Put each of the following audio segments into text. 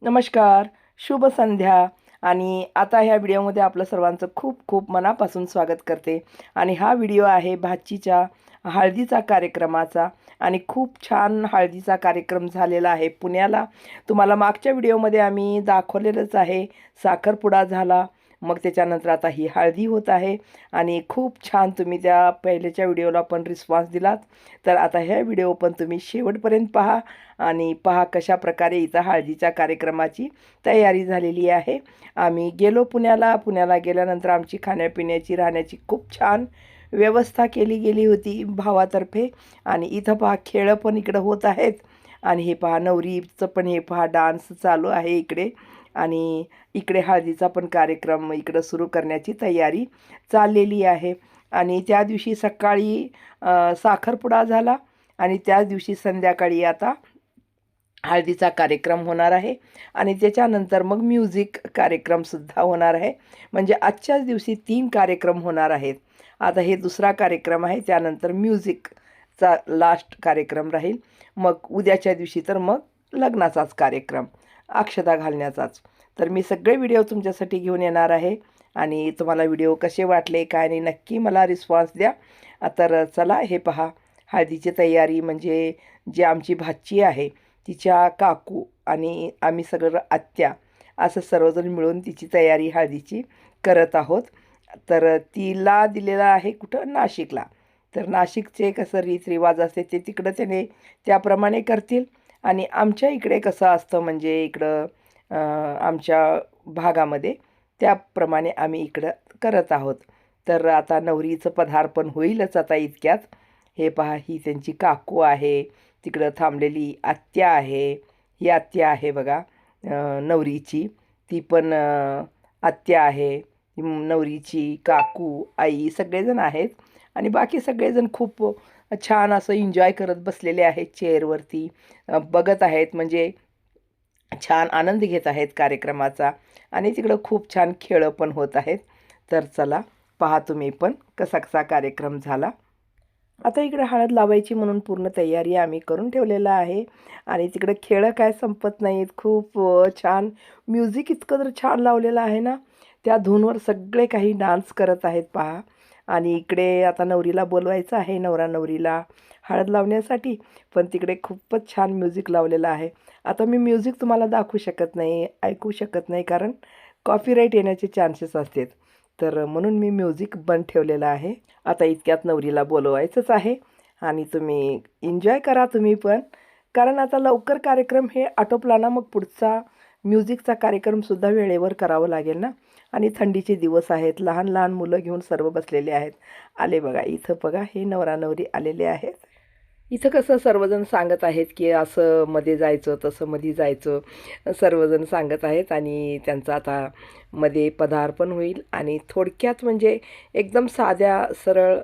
नमस्कार, शुभ संध्या. आणि आता ह्या व्हिडिओमध्ये आपलं सर्वांचं खूप खूप मनापासून स्वागत करते. आणि हा व्हिडिओ आहे भाचीच्या हळदीचा कार्यक्रमाचा. आणि खूप छान हळदीचा कार्यक्रम झालेला आहे पुण्याला. तुम्हाला मागच्या व्हिडिओमध्ये आम्ही दाखवलेलंच आहे. साखरपुडा झाला, मग त्याच्यानंतर आता ही हळदी होत आहे. आणि खूप छान तुम्ही त्या पहिल्याच्या व्हिडिओला पण रिस्पॉन्स दिलात. तर आता ह्या व्हिडिओ पण तुम्ही शेवटपर्यंत पहा आणि पहा कशा प्रकारे इथं हळदीच्या कार्यक्रमाची तयारी झालेली आहे. आम्ही गेलो पुण्याला गेल्यानंतर आमची खाण्यापिण्याची राहण्याची खूप छान व्यवस्था केली गेली होती भावातर्फे. आणि इथं पहा खेळ पण इकडं होत आहेत. आणि हे पहा नवरीचं पण हे पहा डान्स चालू आहे इकडे. आणि इकडे हळदीचा पण कार्यक्रम इकडं सुरू करण्याची तयारी चाललेली आहे. आणि त्या दिवशी सकाळी साखरपुडा झाला आणि त्याच दिवशी संध्याकाळी आता हळदीचा कार्यक्रम होणार आहे. आणि त्याच्यानंतर मग म्युझिक कार्यक्रमसुद्धा होणार आहे. म्हणजे आजच्याच दिवशी 3 कार्यक्रम होणार आहेत. आता हे दुसरा कार्यक्रम आहे, त्यानंतर म्युझिकचा लास्ट कार्यक्रम राहील. मग उद्याच्या दिवशी तर मग लग्नाचाच कार्यक्रम, अक्षता घालण्याचाच. तर मी सगळे व्हिडिओ तुमच्यासाठी घेऊन येणार आहे. आणि तुम्हाला व्हिडिओ कसे वाटले काय नाही नक्की मला रिस्पॉन्स द्या. तर चला हे पहा हळदीची तयारी. म्हणजे जी आमची भाची आहे तिच्या काकू आणि आम्ही सगळं आत्या असं सर्वजण मिळून तिची तयारी हळदीची करत आहोत. तर तिला दिलेलं आहे कुठं, नाशिकला. तर नाशिकचे कसं रीतरिवाज असते ते तिकडं त्याने त्याप्रमाणे करतील. आणि आमच्या इकडे कसं असतं म्हणजे इकडं आमच्या भागामध्ये त्याप्रमाणे आम्ही इकडं करत आहोत. तर आता नवरीचं पदार्पण होईलच आता इतक्यात. हे पहा ही त्यांची काकू आहे, तिकडं थांबलेली आत्या आहे. ही आत्या आहे बघा नवरीची, ती पण आत्या आहे. नवरीची काकू आई सगळेजण आहेत. आणि बाकी सगळेजण खूप छान असं एन्जॉय करत बसलेले आहेत चेअरवरती, बघत आहेत. म्हणजे छान आनंद घेत आहेत कार्यक्रमाचा. आणि तिकडं खूप छान खेळ पण होत आहेत. तर चला पहा तुम्ही पण कसा कसा कार्यक्रम झाला. आता इकडे हळद लावायची म्हणून पूर्ण तयारी आम्ही करून ठेवलेलं आहे. आणि तिकडे खेळ काय संपत नाहीत. खूप छान म्युझिक इतकं तर छान लावलेलं आहे ना, त्या धूनवर सगळे काही डान्स करत आहेत पहा. आणि इकडे आता नवरीला बोलवायचं आहे, नवरा नवरीला हळद लावण्यासाठी. पण तिकडे खूपच छान म्युझिक लावलेलं आहे. आता मी म्युझिक तुम्हाला दाखवू शकत नाही, ऐकू शकत नाही, कारण कॉपीराईट येण्याचे चान्सेस असतात. तर म्हणून मी म्युझिक बंद ठेवलेलं आहे. आता इतक्यात नवरीला बोलवायचंच आहे. आणि तुम्ही एन्जॉय करा तुम्ही पण, कारण आता लवकर कार्यक्रम हे आटोपला ना, मग पुढचा म्युझिकचा कार्यक्रमसुद्धा वेळेवर करावं लागेल ना. आणि थंडीचे दिवस आहेत, लहान लहान मुलं घेऊन सर्व बसलेले आहेत. आले बघा इथं, बघा हे नवरा नवरी आलेले आहेत. इथं कसं सर्वजण सांगत आहेत की असं मध्ये जायचं तसं मध्ये जायचं, सर्वजण सांगत आहेत. आणि त्यांचं आता मध्ये पदार्पण होईल. आणि थोडक्यात म्हणजे एकदम साध्या सरळ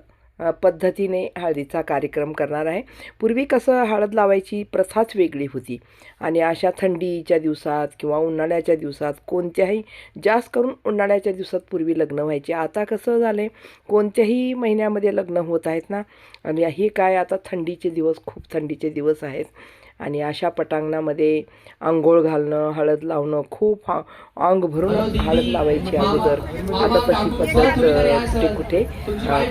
पद्धतीने हळदीचा कार्यक्रम करणार आहे. पूर्वी कसं हळद लावायची प्रथाच वेगळी होती. आणि अशा थंडीच्या दिवसात किंवा उन्हाळ्याच्या दिवसात, कोणत्याही जास्त करून उन्हाळ्याच्या दिवसात पूर्वी लग्न व्हायचे. आता कसं झालं आहे, कोणत्याही महिन्यामध्ये लग्न होत आहेत ना. आणि हे काय आता थंडीचे दिवस, खूप थंडीचे दिवस आहेत. आणि अशा पटांगणामध्ये आंघोळ घालणं, हळद लावणं, खूप अंग भरून हळद लावायची अगोदर. आता तशी पद्धत कुठे कुठे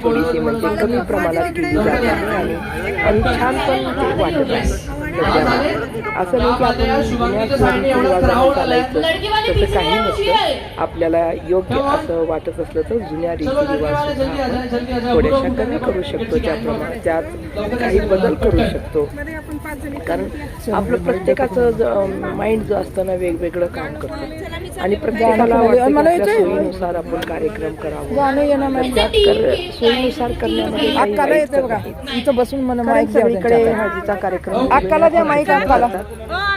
थोडीशी म्हणजे कमी प्रमाणात केली जात आहे. आणि छान पण ते वाटत आहे. असं नाही की आपण जुन्या रीतिरिवाजाने चालायचं, तसं काही नसतं. आपल्याला योग्य असं वाटत असलं तर जुन्या रीतिरिवाज थोड्याशा कमी करू शकतो, त्यात काही बदल करू शकतो. कारण आपलं प्रत्येकाचं माइंड जो असतं ना वेगवेगळं काम करतं. आणि प्रत्येकाला सोयीनुसार आपण कार्यक्रम करावा. सोयीनुसार करण्यामध्ये इथं बसून मला सगळीकडे हळदीचा कार्यक्रम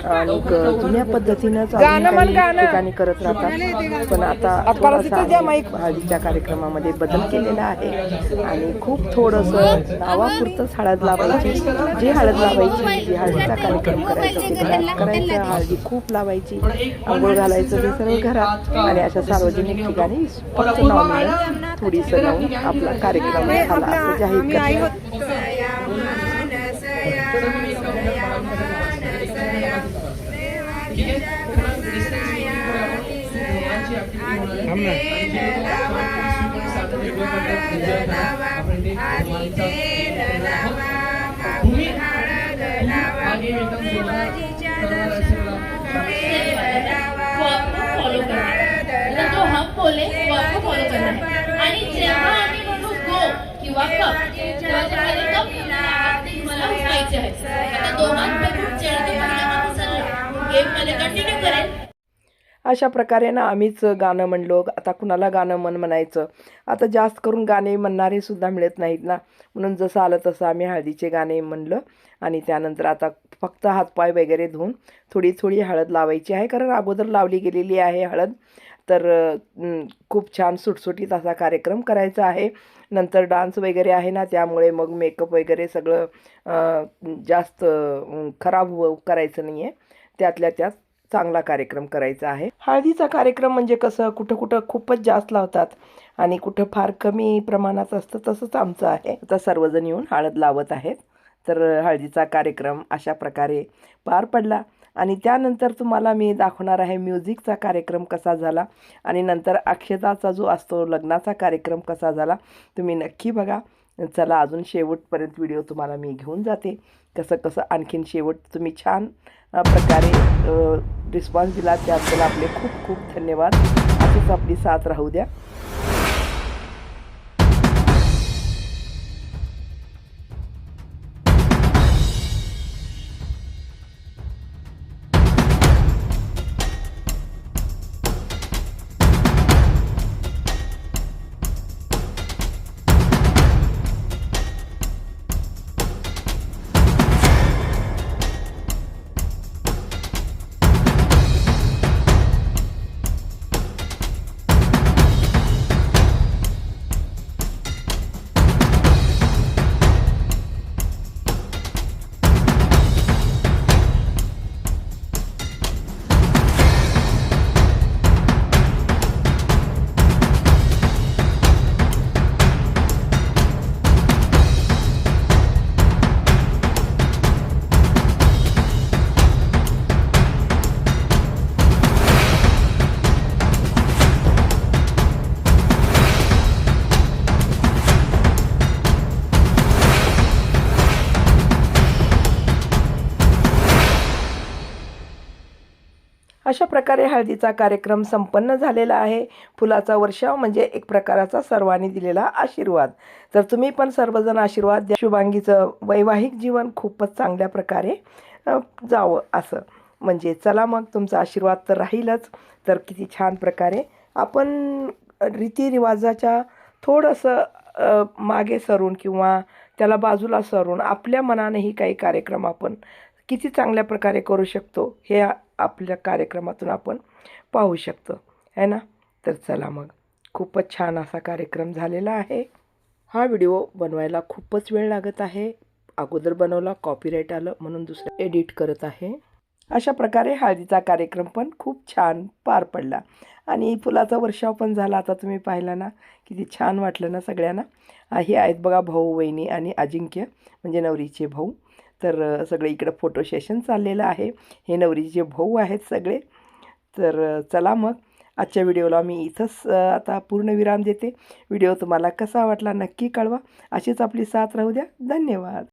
आणि जुन्या पद्धतीनं ठिकाणी करत राहतात. पण आता थोडासा हळदीच्या कार्यक्रमामध्ये बदल केलेला आहे. आणि खूप थोडंसं नावापुरतंच हळद लावायची, जी हळद लावायची, जी हळदीचा कार्यक्रम करायचा ते घरात करायचं. हळदी खूप लावायची, आंघोळ घालायचं ते सर्व घरात. आणि अशा सार्वजनिक ठिकाणी फक्त नाव थोडीसं लावून आपला कार्यक्रम झाला असं जाहीर करतात. फॉलो करणार, जो हम बोले वो आपको फॉलो करना है। आणि जेव्हा आम्ही म्हणू गो किंवा कप तेव्हा तुम्हाला कप मला उचलायचे आहे। आता दोघांपैकी ज्याला पहिला उचलला गेम मध्ये कंटिन्यू करेल। अशा प्रकारे ना आम्हीच गाणं म्हणलो। आता कुणाला गाणं म्हणायचं, आता जास्त करून गाणे म्हणणारे सुद्धा मिळत नाहीत ना, म्हणून जसं आलं तसं आम्ही हळदीचे गाणे म्हणलं। आणि त्यानंतर आता फक्त हातपाय वगैरे धुवून थोडी थोडी हळद लावायची आहे, कारण अगोदर लावली गेलेली आहे हळद। तर खूप छान सुटसुटीत असा कार्यक्रम करायचा आहे। नंतर डान्स वगैरे आहे ना, त्यामुळे मग मेकअप वगैरे सगळं जास्त खराब करायचं नाही आहे, त्यातल्या त्यात चांगला कार्यक्रम करायचा आहे। हळदीचा कार्यक्रम म्हणजे कसं कुठं कुठं खूपच जास्त लावतात आणि कुठं फार कमी प्रमाणात असतं, तसंच आमचं आहे। आता सर्वजण येऊन हळद लावत आहेत। तर हळदीचा कार्यक्रम अशा प्रकारे पार पडला आणि त्यानंतर तुम्हाला मी दाखवणार आहे म्युझिकचा कार्यक्रम कसा झाला आणि नंतर अक्षताचा जो असतो लग्नाचा कार्यक्रम कसा झाला, तुम्ही नक्की बघा। चला अजून शेवटपर्यंत व्हिडिओ तुम्हाला मी घेऊन जाते, कसं कसं आणखीन शेवट तुम्ही छान प्रकारे रिस्पॉन्स दिला, त्याबद्दल आपले खूप खूप धन्यवाद। अशीच आपली साथ राहू द्या। अशा प्रकारे हळदीचा कार्यक्रम संपन्न झालेला आहे। फुलाचा वर्षाव म्हणजे एक प्रकाराचा सर्वांनी दिलेला आशीर्वाद। तर तुम्ही पण सर्वजण आशीर्वाद द्या, शुभांगीचं वैवाहिक जीवन खूपच चांगल्या प्रकारे जावं असं। म्हणजे चला मग, तुमचा आशीर्वाद तर राहीलच। तर किती छान प्रकारे आपण रीतिरिवाजाच्या थोडंसं मागे सरून किंवा त्याला बाजूला सरून आपल्या मनानेही काही कार्यक्रम आपण किती चांगल्या प्रकारे करू शकतो हे आपल्या कार्यक्रमातून आपण पाहू शकतो, है ना। तर चला मग, खूपच छान असा कार्यक्रम झालेला आहे। हा व्हिडिओ बनवायला खूपच वेळ लागत आहे, अगोदर बनवला कॉपीराईट आलं म्हणून दुसरं एडिट करत आहे। अशा प्रकारे हळदीचा कार्यक्रम पण खूप छान पार पडला आणि फुलाचा वर्षाव पण झाला। आता तुम्ही पाहिला ना, किती छान वाटलं ना सगळ्यांना। हे आहेत बघा भाऊ वहिनी आणि अजिंक्य म्हणजे नवरीचे भाऊ। तर सगळे इकडं फोटो सेशन चाललेलं आहे, हे नवरीचे भाऊ आहेत सगळे। तर चला मग, आजच्या व्हिडिओला मी इथंच आता पूर्णविराम देते। व्हिडिओ तुम्हाला कसा वाटला नक्की कळवा, अशीच आपली साथ राहू द्या। धन्यवाद।